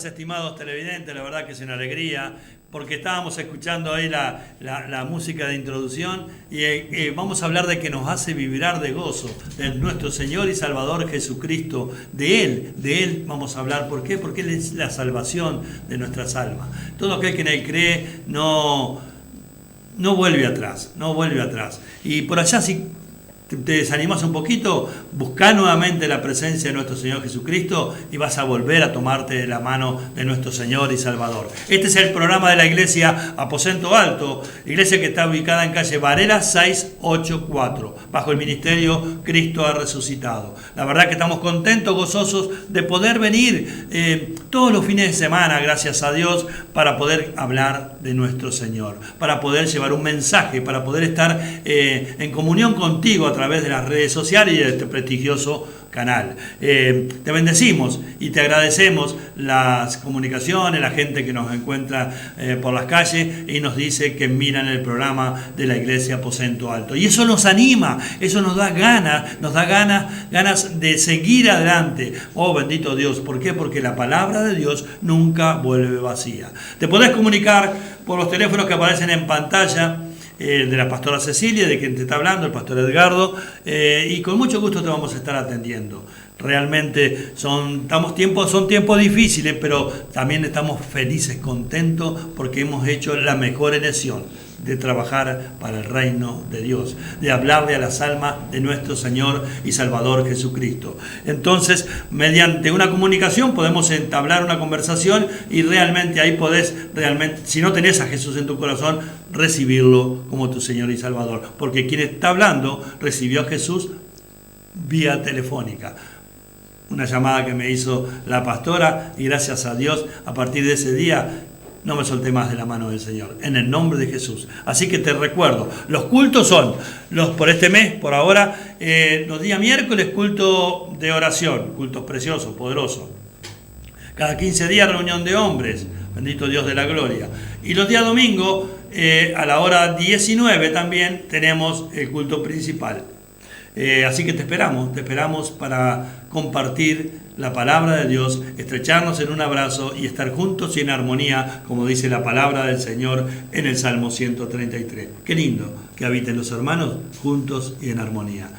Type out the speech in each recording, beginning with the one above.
tardes, estimados televidentes. La verdad que es una alegría porque estábamos escuchando ahí la música de introducción y vamos a hablar de que nos hace vibrar de gozo, de nuestro Señor y Salvador Jesucristo, de Él vamos a hablar. ¿Por qué? Porque Él es la salvación de nuestras almas. Todo aquel que en Él cree no vuelve atrás, no vuelve atrás. Y por allá, si te desanimas un poquito, busca nuevamente la presencia de nuestro Señor Jesucristo y vas a volver a tomarte de la mano de nuestro Señor y Salvador. Este es el programa de la Iglesia Aposento Alto, iglesia que está ubicada en calle Varela 684, bajo el ministerio Cristo ha Resucitado. La verdad que estamos contentos, gozosos de poder venir todos los fines de semana, gracias a Dios, para poder hablar de nuestro Señor, para poder llevar un mensaje, para poder estar en comunión contigo a través de las redes sociales y de este prestigioso canal. Te bendecimos y te agradecemos las comunicaciones, la gente que nos encuentra por las calles y nos dice que miran el programa de la Iglesia Aposento Alto. Y eso nos anima, eso nos da ganas de seguir adelante. Oh, bendito Dios. ¿Por qué? Porque la palabra de Dios nunca vuelve vacía. Te podés comunicar por los teléfonos que aparecen en pantalla, de la pastora Cecilia, de quien te está hablando, el pastor Edgardo, y con mucho gusto te vamos a estar atendiendo. Realmente son tiempos difíciles, pero también estamos felices, contentos, porque hemos hecho la mejor elección de trabajar para el reino de Dios, de hablarle a las almas de nuestro Señor y Salvador Jesucristo. Entonces, mediante una comunicación podemos entablar una conversación y realmente ahí podés, si no tenés a Jesús en tu corazón, recibirlo como tu Señor y Salvador. Porque quien está hablando recibió a Jesús vía telefónica. Una llamada que me hizo la pastora y gracias a Dios, a partir de ese día, no me solté más de la mano del Señor, en el nombre de Jesús. Así que te recuerdo, los cultos son, por este mes, por ahora, los días miércoles, culto de oración, cultos preciosos, poderosos. Cada 15 días, reunión de hombres, bendito Dios de la gloria. Y los días domingos, a la hora 19 también, tenemos el culto principal. Así que te esperamos para compartir la palabra de Dios, estrecharnos en un abrazo y estar juntos y en armonía, como dice la palabra del Señor en el Salmo 133. Qué lindo que habiten los hermanos juntos y en armonía.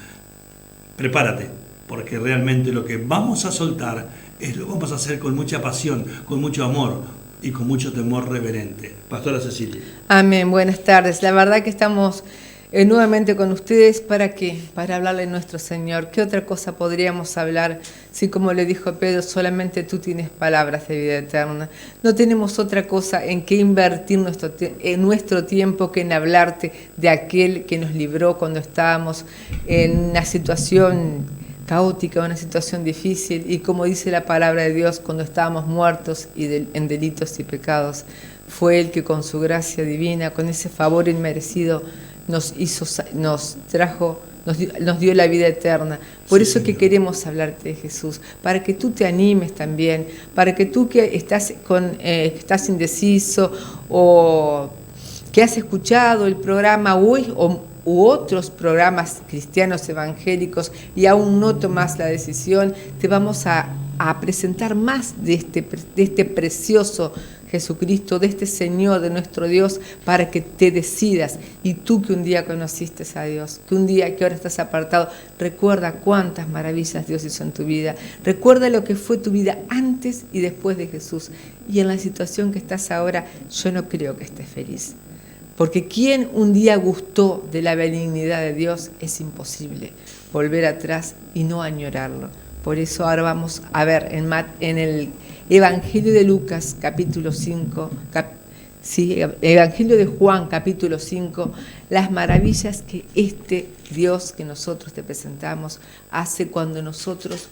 Prepárate, porque realmente lo que vamos a soltar lo vamos a hacer con mucha pasión, con mucho amor y con mucho temor reverente. Pastora Cecilia. Amén, buenas tardes. La verdad que estamos nuevamente con ustedes. ¿Para qué? Para hablarle a nuestro Señor. ¿Qué otra cosa podríamos hablar si, como le dijo Pedro, solamente tú tienes palabras de vida eterna? No tenemos otra cosa en que invertir nuestro tiempo que en hablarte de aquel que nos libró cuando estábamos en una situación caótica, una situación difícil, y como dice la palabra de Dios, cuando estábamos muertos en delitos y pecados, fue Él que con su gracia divina, con ese favor inmerecido, nos dio la vida eterna. Por eso que queremos hablarte de Jesús, para que tú te animes también, para que tú que estás indeciso o que has escuchado el programa hoy u otros programas cristianos evangélicos y aún no tomas la decisión, te vamos a presentar más de este precioso Jesucristo, de este Señor, de nuestro Dios, para que te decidas. Y tú que un día conociste a Dios, que ahora estás apartado, recuerda cuántas maravillas Dios hizo en tu vida. Recuerda lo que fue tu vida antes y después de Jesús. Y en la situación que estás ahora, yo no creo que estés feliz. Porque quien un día gustó de la benignidad de Dios, es imposible volver atrás y no añorarlo. Por eso ahora vamos a ver en el Evangelio de Lucas, capítulo 5, Evangelio de Juan, capítulo 5, las maravillas que este Dios que nosotros te presentamos hace cuando nosotros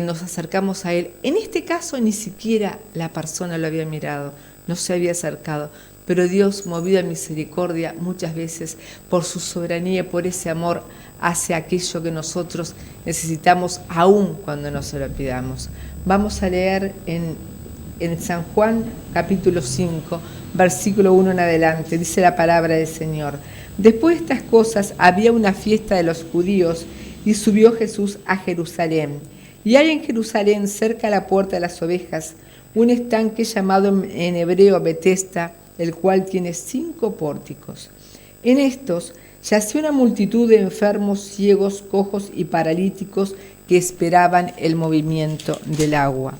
nos acercamos a Él. En este caso ni siquiera la persona lo había mirado, no se había acercado, pero Dios, movido a misericordia, muchas veces por su soberanía, por ese amor, hace aquello que nosotros necesitamos aún cuando no se lo pidamos. Vamos a leer en San Juan capítulo 5, versículo 1 en adelante, dice la palabra del Señor. Después de estas cosas había una fiesta de los judíos y subió Jesús a Jerusalén. Y hay en Jerusalén, cerca de la puerta de las ovejas, un estanque llamado en hebreo Betesda, el cual tiene 5 pórticos. En estos yacía una multitud de enfermos, ciegos, cojos y paralíticos que esperaban el movimiento del agua.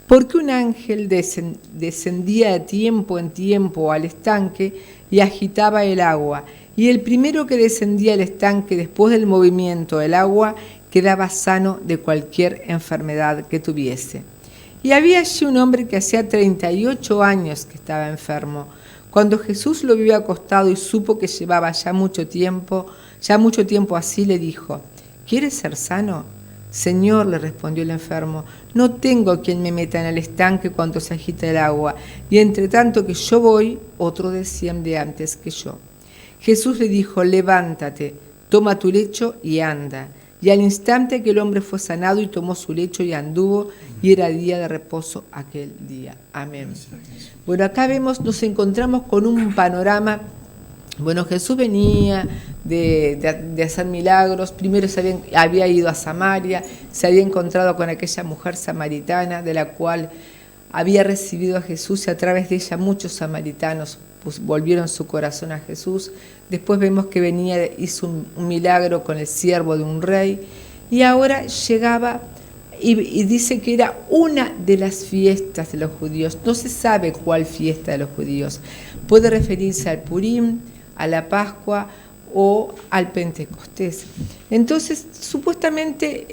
Porque un ángel descendía de tiempo en tiempo al estanque y agitaba el agua, y el primero que descendía al estanque después del movimiento del agua quedaba sano de cualquier enfermedad que tuviese. Y había allí un hombre que hacía 38 años que estaba enfermo. Cuando Jesús lo vio acostado y supo que llevaba ya mucho tiempo así, le dijo: ¿Quieres ser sano? Señor, le respondió el enfermo, no tengo quien me meta en el estanque cuando se agita el agua, y entre tanto que yo voy, otro desciende antes que yo. Jesús le dijo: levántate, toma tu lecho y anda. Y al instante que el hombre fue sanado y tomó su lecho y anduvo, y era día de reposo aquel día. Amén. Bueno, acá nos encontramos con un panorama. Bueno, Jesús venía de hacer milagros. Primero había ido a Samaria, se había encontrado con aquella mujer samaritana de la cual había recibido a Jesús, y a través de ella muchos samaritanos pues volvieron su corazón a Jesús. Después vemos que hizo un milagro con el siervo de un rey, y ahora llegaba y dice que era una de las fiestas de los judíos. No se sabe cuál fiesta de los judíos. Puede referirse al Purim, a la Pascua o al Pentecostés. Entonces, supuestamente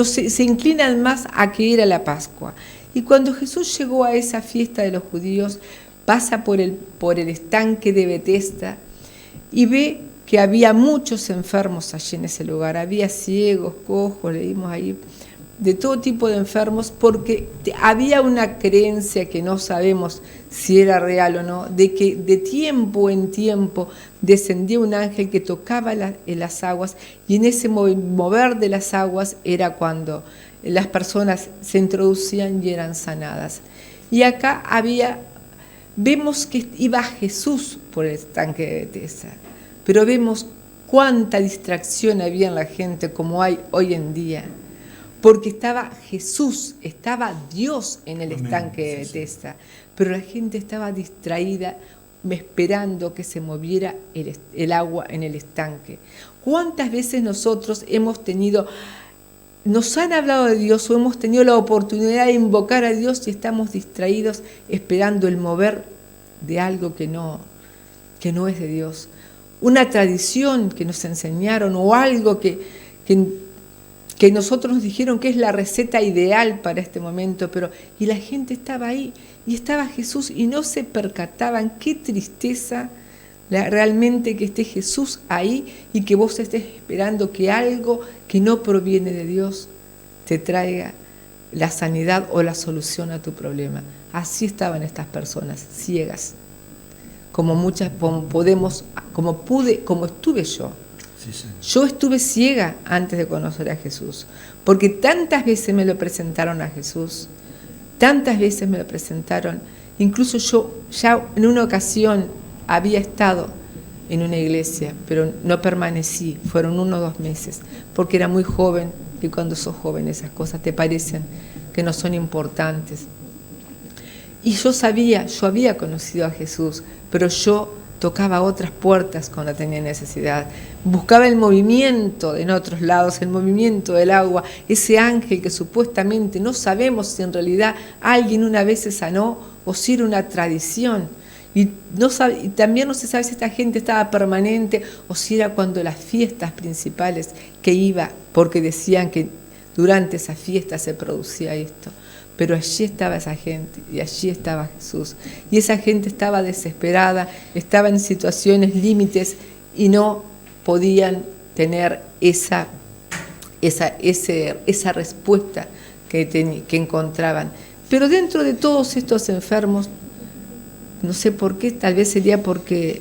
se inclinan más a que era la Pascua. Y cuando Jesús llegó a esa fiesta de los judíos, pasa por el estanque de Betesda y ve que había muchos enfermos allí en ese lugar. Había ciegos, cojos, leímos ahí, de todo tipo de enfermos, porque había una creencia que no sabemos si era real o no, de que de tiempo en tiempo descendía un ángel que tocaba en las aguas, y en ese mover de las aguas era cuando las personas se introducían y eran sanadas. Y acá vemos que iba Jesús por el estanque de Betesda, pero vemos cuánta distracción había en la gente como hay hoy en día. Porque estaba Jesús, estaba Dios en el estanque de Betesda, pero la gente estaba distraída esperando que se moviera el agua en el estanque. ¿Cuántas veces nosotros nos han hablado de Dios o hemos tenido la oportunidad de invocar a Dios y estamos distraídos esperando el mover de algo que no es de Dios? Una tradición que nos enseñaron o algo que nosotros nos dijeron que es la receta ideal para este momento, y la gente estaba ahí, y estaba Jesús, y no se percataban. Qué tristeza realmente que esté Jesús ahí y que vos estés esperando que algo que no proviene de Dios te traiga la sanidad o la solución a tu problema. Así estaban estas personas, ciegas, como estuve yo. Yo estuve ciega antes de conocer a Jesús, porque tantas veces me lo presentaron a Jesús, tantas veces me lo presentaron. Incluso yo ya en una ocasión había estado en una iglesia, pero no permanecí, fueron 1 o 2 meses, porque era muy joven, y cuando sos joven esas cosas te parecen que no son importantes. Y yo había conocido a Jesús, pero yo tocaba otras puertas cuando tenía necesidad. Buscaba el movimiento en otros lados, el movimiento del agua, ese ángel que supuestamente no sabemos si en realidad alguien una vez se sanó o si era una tradición. Y también no se sabe si esta gente estaba permanente o si era cuando las fiestas principales que iba, porque decían que durante esa fiesta se producía esto. Pero allí estaba esa gente y allí estaba Jesús. Y esa gente estaba desesperada, estaba en situaciones límites y no podían tener esa respuesta que encontraban. Pero dentro de todos estos enfermos, no sé por qué, tal vez sería porque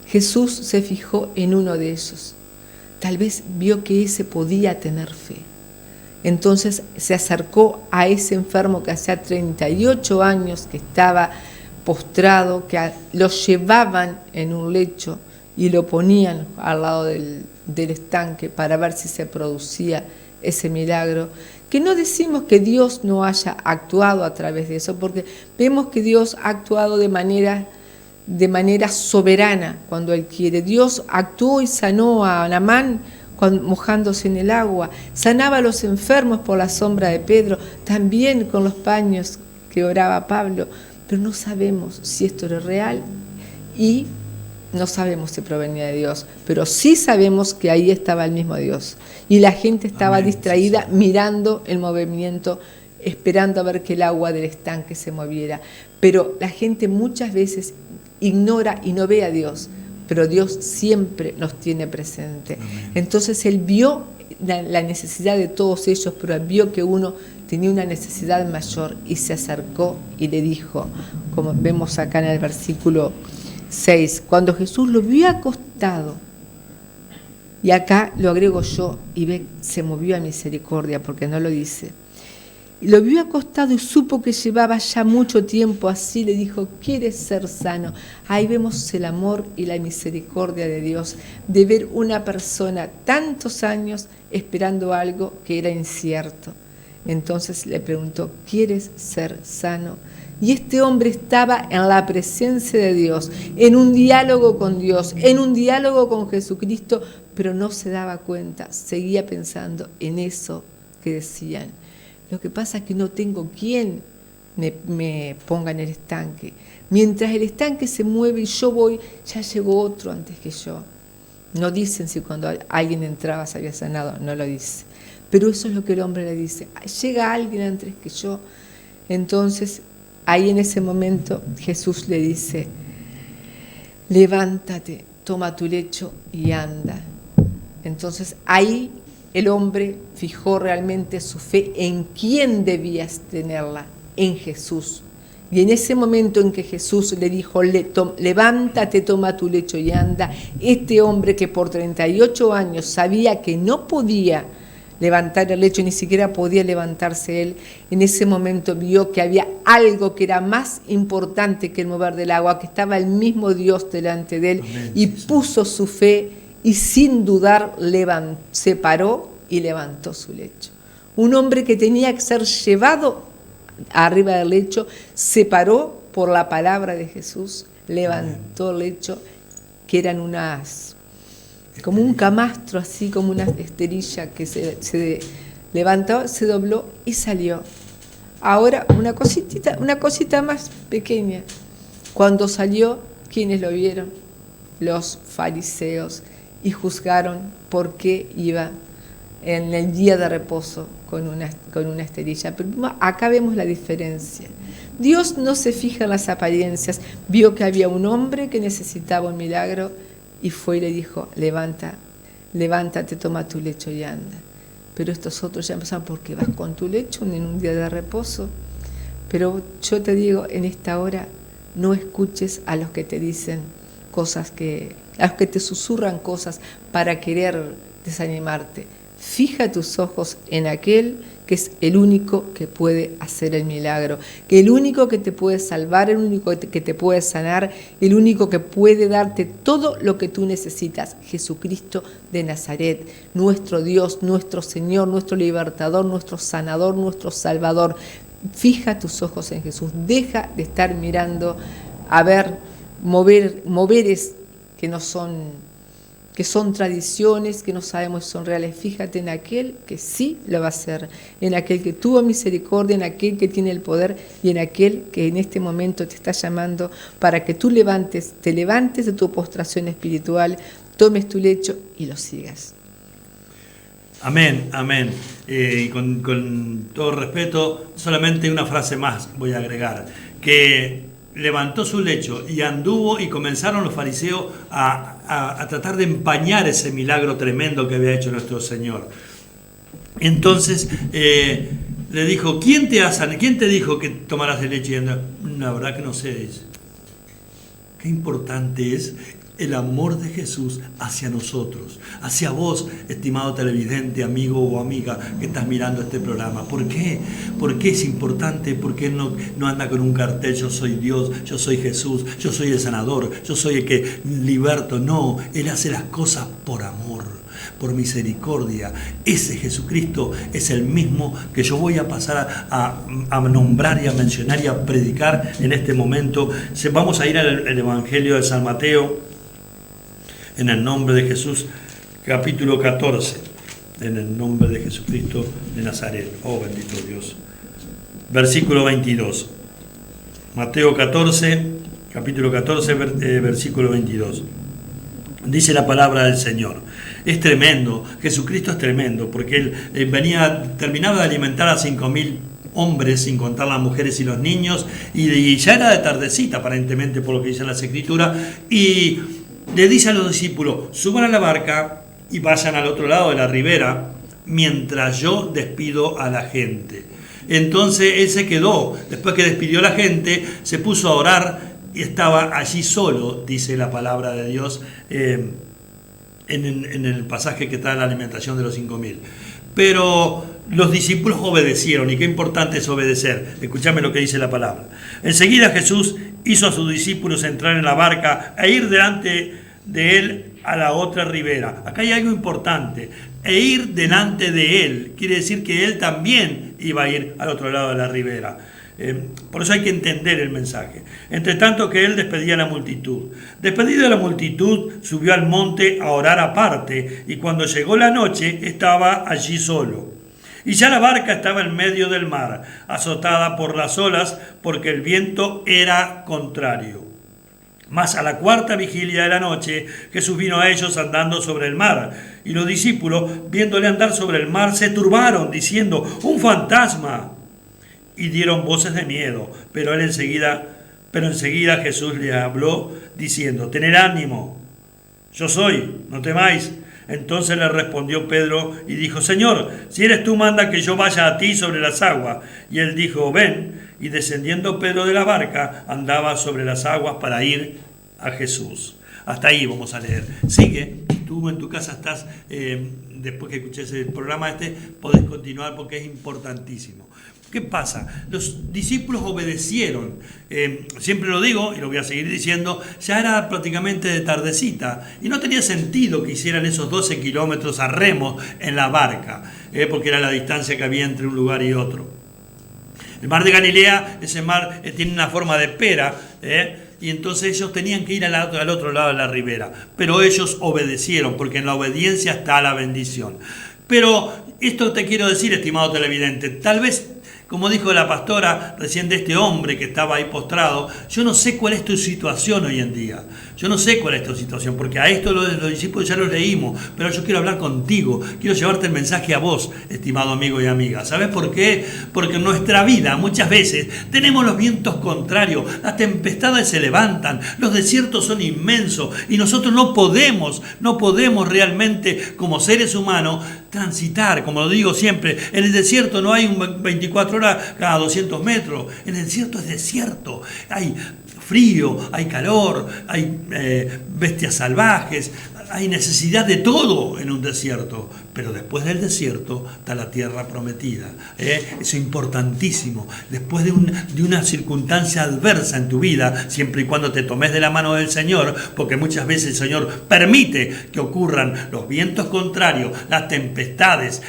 Jesús se fijó en uno de ellos. Tal vez vio que ese podía tener fe. Entonces se acercó a ese enfermo que hacía 38 años que estaba postrado, que lo llevaban en un lecho y lo ponían al lado del estanque para ver si se producía ese milagro, que no decimos que Dios no haya actuado a través de eso, porque vemos que Dios ha actuado de manera soberana cuando Él quiere. Dios actuó y sanó a Naamán mojándose en el agua, sanaba a los enfermos por la sombra de Pedro, también con los paños que oraba Pablo, pero no sabemos si esto era real y no sabemos si provenía de Dios, pero sí sabemos que ahí estaba el mismo Dios y la gente estaba distraída mirando el movimiento, esperando a ver que el agua del estanque se moviera, pero la gente muchas veces ignora y no ve a Dios, pero Dios siempre nos tiene presente. Amén. Entonces Él vio la necesidad de todos ellos, pero vio que uno tenía una necesidad mayor y se acercó y le dijo, como vemos acá en el versículo 6, cuando Jesús lo vio acostado, y acá lo agrego yo, y ve, se movió a misericordia, porque no lo dice, y lo vio acostado y supo que llevaba ya mucho tiempo así, le dijo, ¿quieres ser sano? Ahí vemos el amor y la misericordia de Dios, de ver una persona tantos años esperando algo que era incierto. Entonces le preguntó, ¿quieres ser sano? Y este hombre estaba en la presencia de Dios, en un diálogo con Dios, en un diálogo con Jesucristo, pero no se daba cuenta, seguía pensando en eso que decían. Lo que pasa es que no tengo quien me ponga en el estanque. Mientras el estanque se mueve y yo voy, ya llegó otro antes que yo. No dicen si cuando alguien entraba se había sanado, no lo dice. Pero eso es lo que el hombre le dice. Llega alguien antes que yo. Entonces, ahí en ese momento Jesús le dice, levántate, toma tu lecho y anda. Entonces ahí el hombre fijó realmente su fe en quién debías tenerla, en Jesús. Y en ese momento en que Jesús le dijo, levántate, toma tu lecho y anda, este hombre que por 38 años sabía que no podía levantar el lecho, ni siquiera podía levantarse él, en ese momento vio que había algo que era más importante que el mover del agua, que estaba el mismo Dios delante de él. Amén, y puso su fe y sin dudar se paró y levantó su lecho. Un hombre que tenía que ser llevado arriba del lecho, se paró por la palabra de Jesús, levantó el lecho, que eran como un camastro, así como una esterilla que se levantó, se dobló y salió. Ahora una cosita más pequeña. Cuando salió, ¿quiénes lo vieron? Los fariseos, y juzgaron por qué iba en el día de reposo con una esterilla. Pero acá vemos la diferencia. Dios no se fija en las apariencias. Vio que había un hombre que necesitaba un milagro y fue y le dijo, levántate, toma tu lecho y anda. Pero estos otros ya empezaron, ¿por qué vas con tu lecho en un día de reposo? Pero yo te digo, en esta hora, no escuches a los que te dicen cosas a los que te susurran cosas para querer desanimarte. Fija tus ojos en aquel que es el único que puede hacer el milagro, que el único que te puede salvar, el único que te puede sanar, el único que puede darte todo lo que tú necesitas, Jesucristo de Nazaret, nuestro Dios, nuestro Señor, nuestro libertador, nuestro sanador, nuestro salvador. Fija tus ojos en Jesús, deja de estar mirando a ver moveres que son tradiciones, que no sabemos si son reales. Fíjate en aquel que sí lo va a hacer, en aquel que tuvo misericordia, en aquel que tiene el poder y en aquel que en este momento te está llamando para que tú te levantes de tu postración espiritual, tomes tu lecho y lo sigas. Amén, amén. Y con todo respeto, solamente una frase más voy a agregar, que levantó su lecho y anduvo, y comenzaron los fariseos a tratar de empañar ese milagro tremendo que había hecho nuestro Señor. Entonces le dijo, ¿quién te dijo que tomaras el lecho y andas? La verdad que no sé, dice. Qué importante es el amor de Jesús hacia nosotros, hacia vos, estimado televidente, amigo o amiga que estás mirando este programa. ¿Por qué? ¿Por qué es importante? Porque Él no anda con un cartel, yo soy Dios, yo soy Jesús, yo soy el sanador, yo soy el que liberto. No, Él hace las cosas por amor, por misericordia. Ese Jesucristo es el mismo que yo voy a pasar a nombrar y a mencionar y a predicar en este momento. Vamos a ir al Evangelio de San Mateo, en el nombre de Jesús, capítulo 14, en el nombre de Jesucristo de Nazaret. Oh, bendito Dios. Versículo 22. Mateo 14, capítulo 14, versículo 22. Dice la palabra del Señor. Es tremendo, Jesucristo es tremendo, porque Él terminaba de alimentar a 5.000 hombres, sin contar las mujeres y los niños, y ya era de tardecita, aparentemente, por lo que dicen las Escrituras, y le dice a los discípulos: suban a la barca y vayan al otro lado de la ribera, mientras yo despido a la gente. Entonces Él se quedó, después que despidió a la gente, se puso a orar y estaba allí solo, dice la palabra de Dios, en el pasaje que está en la alimentación de los 5.000. Pero los discípulos obedecieron, y qué importante es obedecer. Escuchame lo que dice la palabra. Enseguida Jesús hizo a sus discípulos entrar en la barca e ir delante de Él a la otra ribera. Acá hay algo importante. E ir delante de Él quiere decir que Él también iba a ir al otro lado de la ribera. Por eso hay que entender el mensaje. Entre tanto que Él despedía a la multitud. Despedida la multitud, subió al monte a orar aparte, y cuando llegó la noche estaba allí solo. Y ya la barca estaba en medio del mar, azotada por las olas, porque el viento era contrario. Mas a la cuarta vigilia de la noche, Jesús vino a ellos andando sobre el mar, y los discípulos, viéndole andar sobre el mar, se turbaron, diciendo: ¡un fantasma! Y dieron voces de miedo, pero enseguida Jesús les habló diciendo: tened ánimo, yo soy, no temáis. Entonces le respondió Pedro y dijo: Señor, si eres tú, manda que yo vaya a ti sobre las aguas. Y él dijo: ven. Y descendiendo Pedro de la barca, andaba sobre las aguas para ir a Jesús. Hasta ahí vamos a leer. Sigue. Tú en tu casa estás, después que escuches el programa podés continuar, porque es importantísimo. ¿Qué pasa? Los discípulos obedecieron. Siempre lo digo y lo voy a seguir diciendo, ya era prácticamente de tardecita y no tenía sentido que hicieran esos 12 kilómetros a remo en la barca, porque era la distancia que había entre un lugar y otro. El mar de Galilea, ese mar tiene una forma de pera, y entonces ellos tenían que ir al otro lado de la ribera. Pero ellos obedecieron, porque en la obediencia está la bendición. Pero esto te quiero decir, estimado televidente, tal vez, como dijo la pastora recién de este hombre que estaba ahí postrado, yo no sé cuál es tu situación hoy en día. Yo no sé cuál es tu situación, porque a esto los discípulos ya lo leímos, pero yo quiero hablar contigo, quiero llevarte el mensaje a vos, estimado amigo y amiga. ¿Sabes por qué? Porque en nuestra vida muchas veces tenemos los vientos contrarios, las tempestades se levantan, los desiertos son inmensos y nosotros no podemos realmente como seres humanos transitar, como lo digo siempre. En el desierto no hay un 24 horas cada 200 metros, en el desierto es desierto, hay frío, hay calor, hay bestias salvajes, hay necesidad de todo en un desierto, pero después del desierto está la tierra prometida. Eso es importantísimo. Después de una circunstancia adversa en tu vida, siempre y cuando te tomes de la mano del Señor, porque muchas veces el Señor permite que ocurran los vientos contrarios, las tempestades,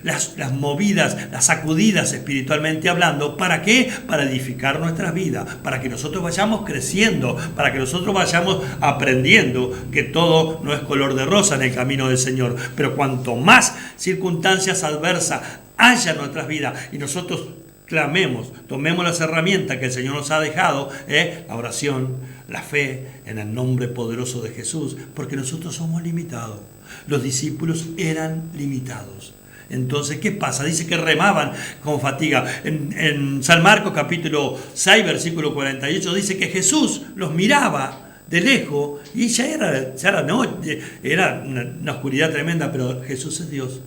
las movidas, las sacudidas espiritualmente hablando. ¿Para qué? Para edificar nuestras vidas, para que nosotros vayamos creciendo, para que nosotros vayamos aprendiendo que todo no es color de rosa en el camino del Señor. Pero cuanto más circunstancias adversas haya en nuestras vidas y nosotros clamemos, tomemos las herramientas que el Señor nos ha dejado, la oración, la fe en el nombre poderoso de Jesús, porque nosotros somos limitados. Los discípulos eran limitados. Entonces, ¿qué pasa? Dice que remaban con fatiga. En San Marcos capítulo 6, versículo 48, dice que Jesús los miraba de lejos, y ya era noche, era una oscuridad tremenda, pero Jesús es Dios.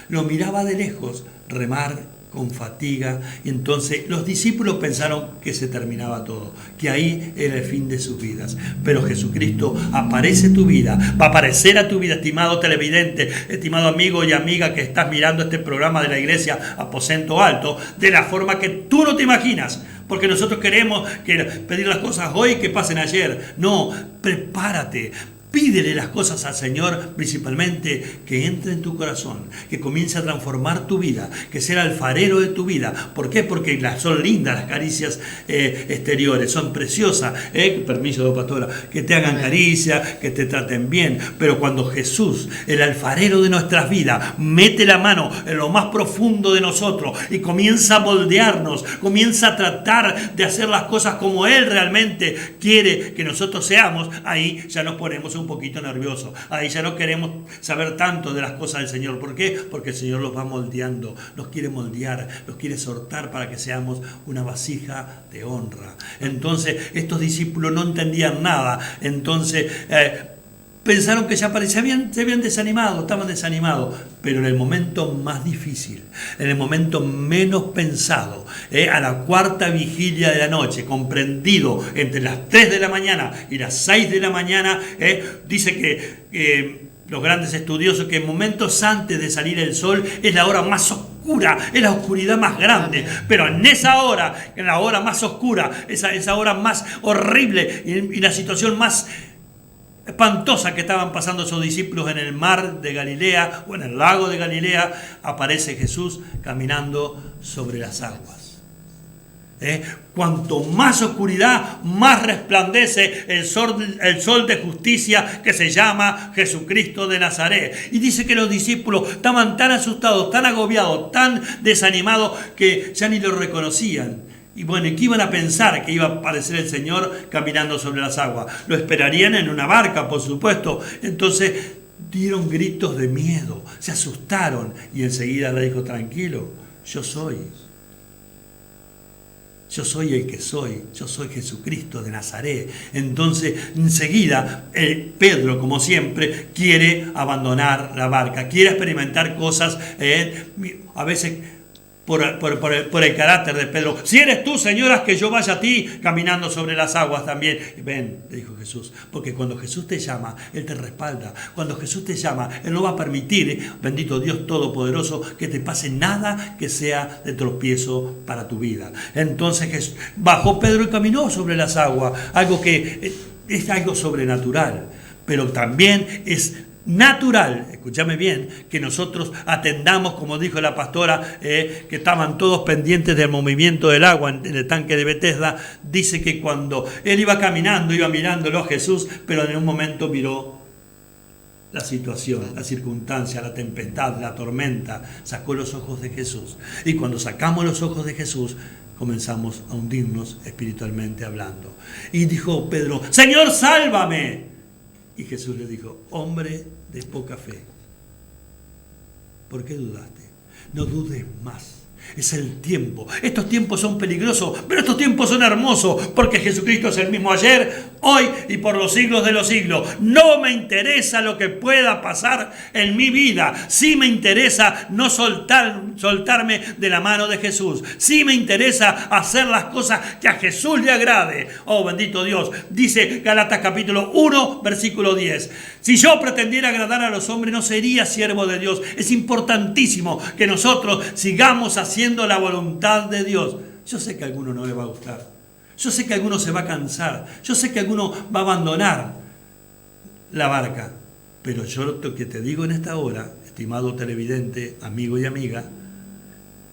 Lo miraba de lejos remar con fatiga. Y entonces los discípulos pensaron que se terminaba todo, que ahí era el fin de sus vidas. Pero Jesucristo aparece en tu vida, va a aparecer a tu vida, estimado televidente, estimado amigo y amiga que estás mirando este programa de la iglesia Aposento Alto, de la forma que tú no te imaginas. Porque nosotros queremos pedir las cosas hoy que pasen ayer. No, prepárate. Pídele las cosas al Señor, principalmente que entre en tu corazón, que comience a transformar tu vida, que sea el alfarero de tu vida. ¿Por qué? Porque son lindas las caricias exteriores, son preciosas. Permiso, pastora, que te hagan caricias, que te traten bien. Pero cuando Jesús, el alfarero de nuestras vidas, mete la mano en lo más profundo de nosotros y comienza a moldearnos, comienza a tratar de hacer las cosas como Él realmente quiere que nosotros seamos, ahí ya nos ponemos un poquito nerviosos. Ahí ya no queremos saber tanto de las cosas del Señor. ¿Por qué? Porque el Señor los va moldeando, nos quiere moldear, nos quiere sortar para que seamos una vasija de honra. Entonces, estos discípulos no entendían nada. Entonces, pensaron que ya se habían desanimado, estaban desanimados, pero en el momento más difícil, en el momento menos pensado, a la cuarta vigilia de la noche, comprendido entre las 3 de la mañana y las 6 de la mañana, dice que los grandes estudiosos que momentos antes de salir el sol es la hora más oscura, es la oscuridad más grande, pero en esa hora, en la hora más oscura, esa hora más horrible y la situación más espantosa que estaban pasando esos discípulos en el mar de Galilea o en el lago de Galilea, aparece Jesús caminando sobre las aguas. Cuanto más oscuridad, más resplandece el sol de justicia que se llama Jesucristo de Nazaret. Y dice que los discípulos estaban tan asustados, tan agobiados, tan desanimados que ya ni lo reconocían. Y bueno, ¿qué iban a pensar que iba a aparecer el Señor caminando sobre las aguas? Lo esperarían en una barca, por supuesto. Entonces dieron gritos de miedo, se asustaron y enseguida le dijo: tranquilo, yo soy el que soy, yo soy Jesucristo de Nazaret. Entonces enseguida Pedro, como siempre, quiere abandonar la barca, quiere experimentar cosas, a veces por el carácter de Pedro. Si eres tú, Señor, haz que yo vaya a ti caminando sobre las aguas también. Ven, le dijo Jesús, porque cuando Jesús te llama, Él te respalda. Cuando Jesús te llama, Él no va a permitir, bendito Dios Todopoderoso, que te pase nada que sea de tropiezo para tu vida. Entonces bajó Pedro y caminó sobre las aguas, algo que es algo sobrenatural, pero también es natural, escúchame bien, que nosotros atendamos, como dijo la pastora, que estaban todos pendientes del movimiento del agua en el tanque de Betesda. Dice que cuando él iba caminando, iba mirándolo a Jesús, pero en un momento miró la situación, la circunstancia, la tempestad, la tormenta, sacó los ojos de Jesús. Y cuando sacamos los ojos de Jesús, comenzamos a hundirnos espiritualmente hablando. Y dijo Pedro: Señor, sálvame. Y Jesús le dijo: hombre de poca fe, ¿por qué dudaste? No dudes más. Es el tiempo. Estos tiempos son peligrosos, pero estos tiempos son hermosos, porque Jesucristo es el mismo ayer, hoy y por los siglos de los siglos. No me interesa lo que pueda pasar en mi vida. Sí me interesa no soltarme de la mano de Jesús. Sí me interesa hacer las cosas que a Jesús le agrade. Oh, bendito Dios. Dice Gálatas capítulo 1, versículo 10. Si yo pretendiera agradar a los hombres, no sería siervo de Dios. Es importantísimo que nosotros sigamos haciendo la voluntad de Dios. Yo sé que a alguno no le va a gustar. Yo sé que alguno se va a cansar. Yo sé que alguno va a abandonar la barca. Pero yo lo que te digo en esta hora, estimado televidente, amigo y amiga,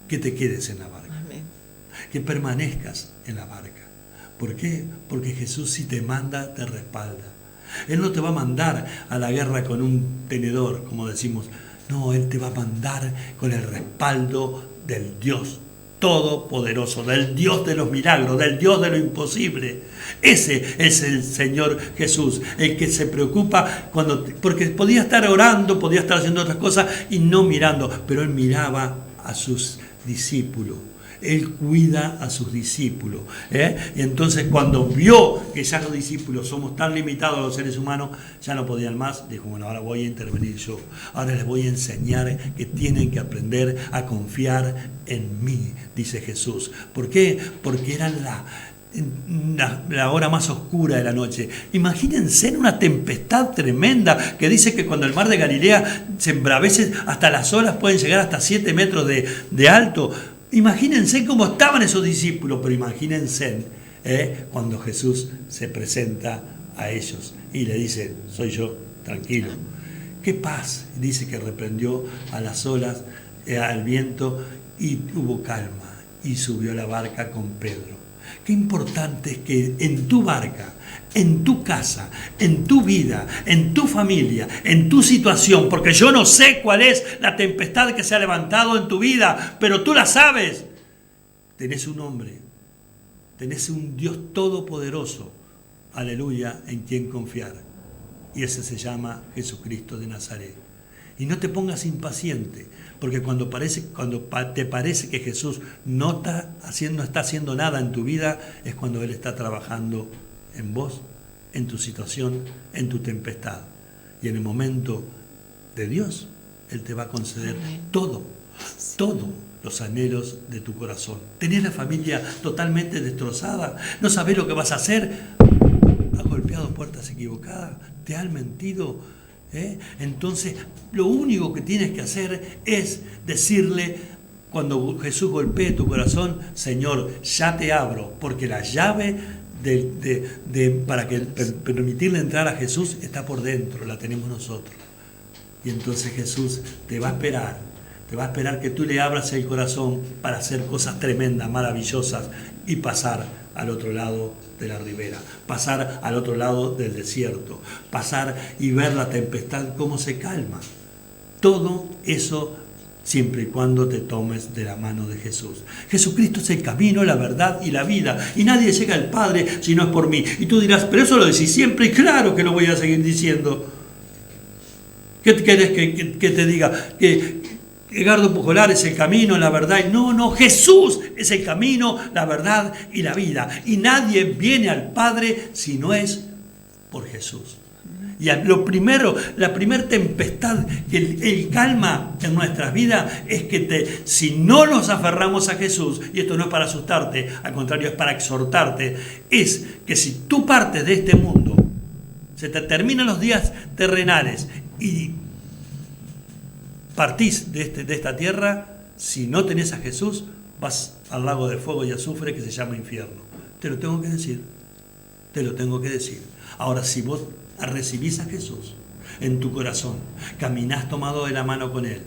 que te quedes en la barca. Amén. Que permanezcas en la barca. ¿Por qué? Porque Jesús, si te manda, te respalda. Él no te va a mandar a la guerra con un tenedor, como decimos. No, Él te va a mandar con el respaldo del Dios Todopoderoso, del Dios de los milagros, del Dios de lo imposible. Ese es el Señor Jesús, el que se preocupa porque podía estar orando, podía estar haciendo otras cosas y no mirando, pero Él miraba a sus discípulos. Él cuida a sus discípulos. Y entonces cuando vio que ya los discípulos somos tan limitados los seres humanos, ya no podían más, dijo, bueno, ahora voy a intervenir yo. Ahora les voy a enseñar que tienen que aprender a confiar en mí, dice Jesús. ¿Por qué? Porque eran la hora más oscura de la noche. Imagínense en una tempestad tremenda que dice que cuando el mar de Galilea se embravece, hasta las olas pueden llegar hasta 7 metros de alto. Imagínense cómo estaban esos discípulos, pero imagínense cuando Jesús se presenta a ellos y le dice, soy yo, tranquilo. ¡Qué paz! Dice que reprendió a las olas, al viento, y hubo calma, y subió a la barca con Pedro. Qué importante es que en tu barca, en tu casa, en tu vida, en tu familia, en tu situación, porque yo no sé cuál es la tempestad que se ha levantado en tu vida, pero tú la sabes. Tenés un hombre, tenés un Dios todopoderoso, aleluya, en quien confiar. Y ese se llama Jesucristo de Nazaret. Y no te pongas impaciente, porque cuando te parece que Jesús no está haciendo nada en tu vida, es cuando Él está trabajando en vos, en tu situación, en tu tempestad. Y en el momento de Dios, Él te va a conceder todo los anhelos de tu corazón. ¿Tenés la familia totalmente destrozada? ¿No sabés lo que vas a hacer? ¿Has golpeado puertas equivocadas? ¿Te han mentido? Entonces, lo único que tienes que hacer es decirle, cuando Jesús golpee tu corazón, Señor, ya te abro, porque la llave para permitirle entrar a Jesús está por dentro, la tenemos nosotros. Y entonces Jesús te va a esperar que tú le abras el corazón para hacer cosas tremendas, maravillosas y pasar al otro lado de la ribera, pasar al otro lado del desierto, pasar y ver la tempestad cómo se calma. Todo eso siempre y cuando te tomes de la mano de Jesús. Jesucristo es el camino, la verdad y la vida, y nadie llega al Padre si no es por mí. Y tú dirás, pero eso lo decís siempre, y claro que lo voy a seguir diciendo. ¿Qué querés que te diga? Que Edgardo Pujolar es el camino, la verdad. No, Jesús es el camino, la verdad y la vida. Y nadie viene al Padre si no es por Jesús. Y la primera tempestad que Él calma en nuestras vidas es que si no nos aferramos a Jesús, y esto no es para asustarte, al contrario es para exhortarte, es que si tú partes de este mundo, se te terminan los días terrenales y partís de esta tierra, si no tenés a Jesús, vas al lago de fuego y azufre que se llama infierno. Te lo tengo que decir. Ahora, si vos recibís a Jesús en tu corazón, caminás tomado de la mano con Él,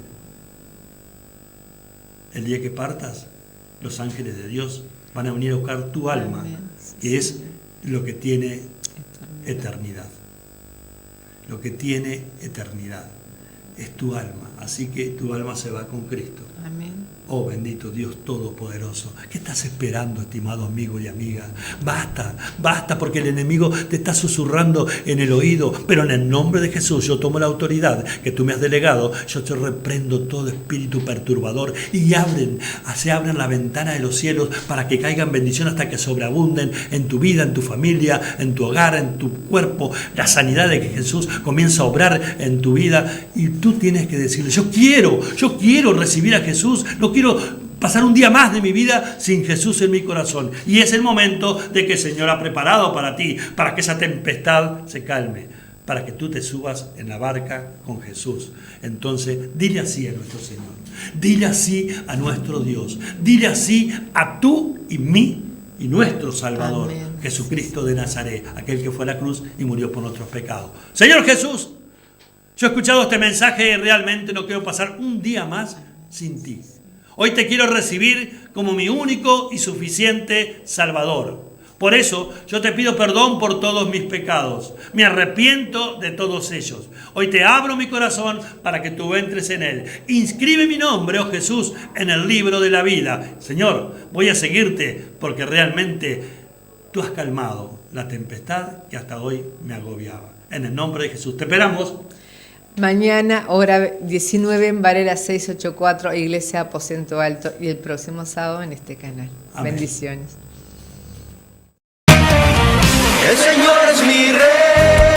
el día que partas, los ángeles de Dios van a venir a buscar tu alma, que es lo que tiene eternidad. Lo que tiene eternidad es tu alma, así que tu alma se va con Cristo. Amén. Oh bendito Dios Todopoderoso. ¿Qué estás esperando, estimado amigo y amiga? Basta, porque el enemigo te está susurrando en el oído, pero en el nombre de Jesús yo tomo la autoridad que tú me has delegado, yo te reprendo todo espíritu perturbador y se abren la ventana de los cielos para que caigan bendiciones hasta que sobreabunden en tu vida, en tu familia, en tu hogar, en tu cuerpo, la sanidad de que Jesús comienza a obrar en tu vida, y tú tienes que decirle, yo quiero recibir a Jesús, no quiero pasar un día más de mi vida sin Jesús en mi corazón. Y es el momento de que el Señor ha preparado para ti, para que esa tempestad se calme, para que tú te subas en la barca con Jesús. Entonces, dile así a nuestro Señor, dile así a nuestro Dios, dile así a tú y mí y nuestro Salvador, amén, Jesucristo de Nazaret, aquel que fue a la cruz y murió por nuestros pecados. Señor Jesús, yo he escuchado este mensaje y realmente no quiero pasar un día más sin ti. Hoy te quiero recibir como mi único y suficiente Salvador. Por eso yo te pido perdón por todos mis pecados. Me arrepiento de todos ellos. Hoy te abro mi corazón para que tú entres en él. Inscribe mi nombre, oh Jesús, en el libro de la vida. Señor, voy a seguirte porque realmente tú has calmado la tempestad que hasta hoy me agobiaba. En el nombre de Jesús. Te esperamos. Mañana, hora 19 en Varela 684, Iglesia Aposento Alto, y el próximo sábado en este canal. Amén. Bendiciones. El Señor es mi rey.